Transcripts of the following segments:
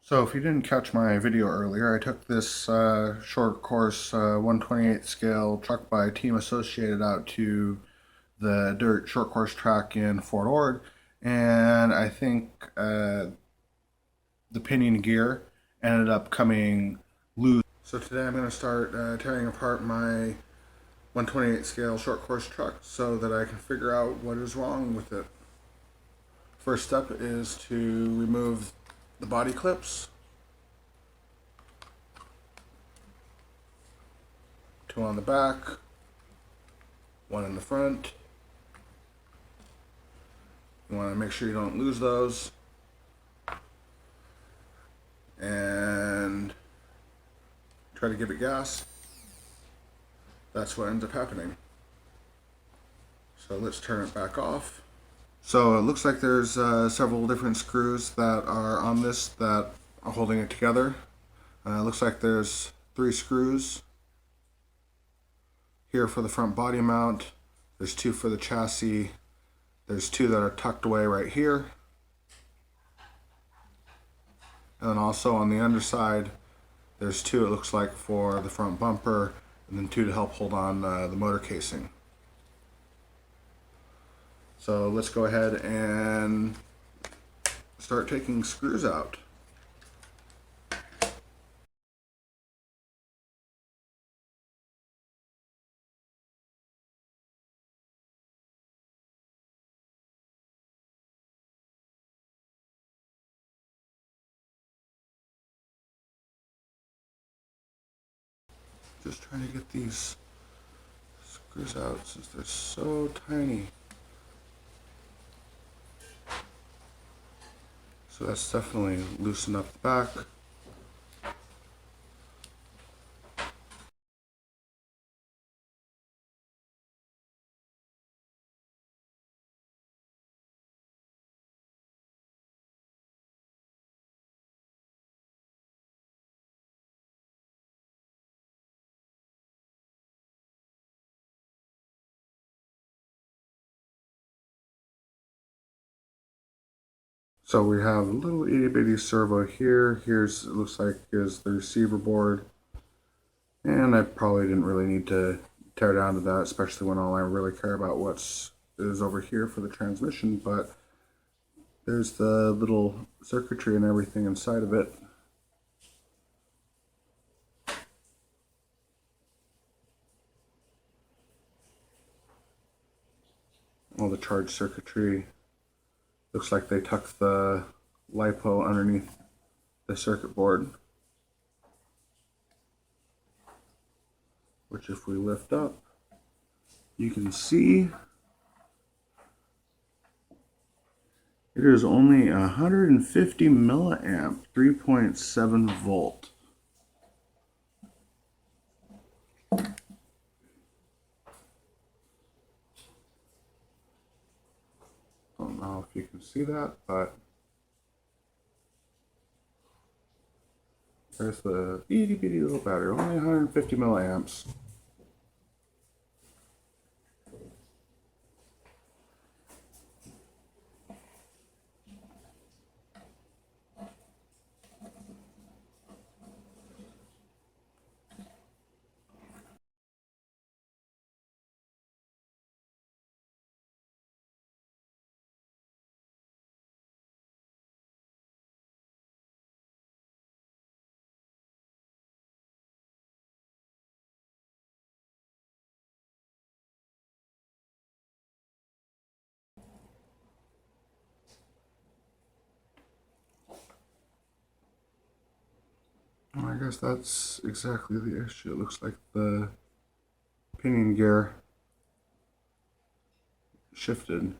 So if you didn't catch my video earlier, I took this short course 1/28 scale truck by Team Associated out to the dirt short course track in Fort Ord, and I think the pinion gear ended up coming loose. So today I'm going to start tearing apart my 1/28 scale short course truck so that I can figure out what is wrong with it. First step is to remove the body clips. Two on the back, one in the front. You want to make sure you don't lose those. And try to give it gas. That's what ends up happening. So let's turn it back off. So it looks like there's several different screws that are on this that are holding it together. It looks like there's 3 screws here for the front body mount. There's 2 for the chassis. There's 2 that are tucked away right here. And then also on the underside, there's 2 it looks like for the front bumper, and then 2 to help hold on the motor casing. So let's go ahead and start taking screws out. Just trying to get these screws out since they're so tiny. So that's definitely loosened up the back. So we have a little itty bitty servo here. It looks like is the receiver board. And I probably didn't really need to tear down to that, especially when all I really care about is over here for the transmission, but there's the little circuitry and everything inside of it. All the charge circuitry. Looks like they tucked the LiPo underneath the circuit board, which if we lift up, you can see it is only 150 milliamp, 3.7 volt. Don't know if you can see that, but there's the itty bitty little battery, only 150 milliamps. Well, I guess that's exactly the issue. It looks like the pinion gear shifted.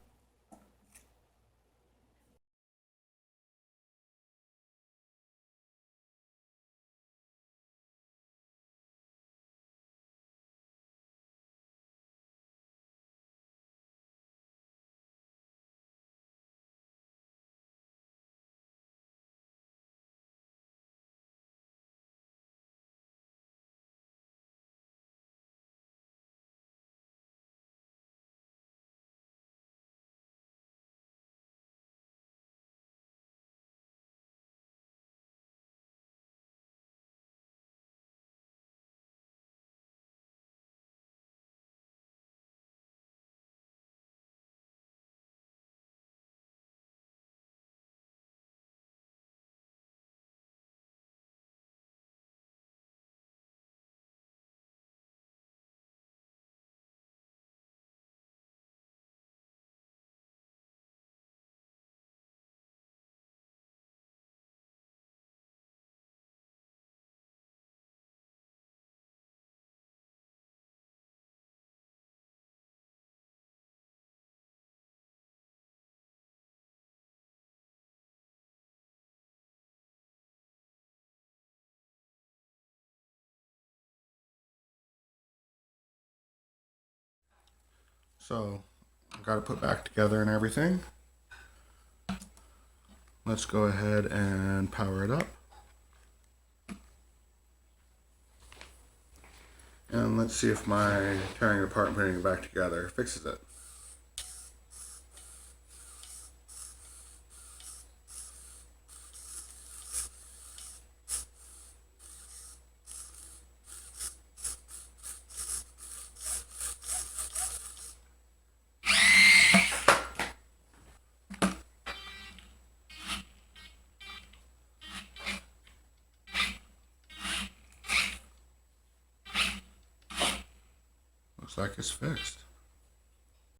So, got it put back together and everything. Let's go ahead and power it up. And let's see if my tearing it apart and putting it back together fixes it. Looks like it's fixed.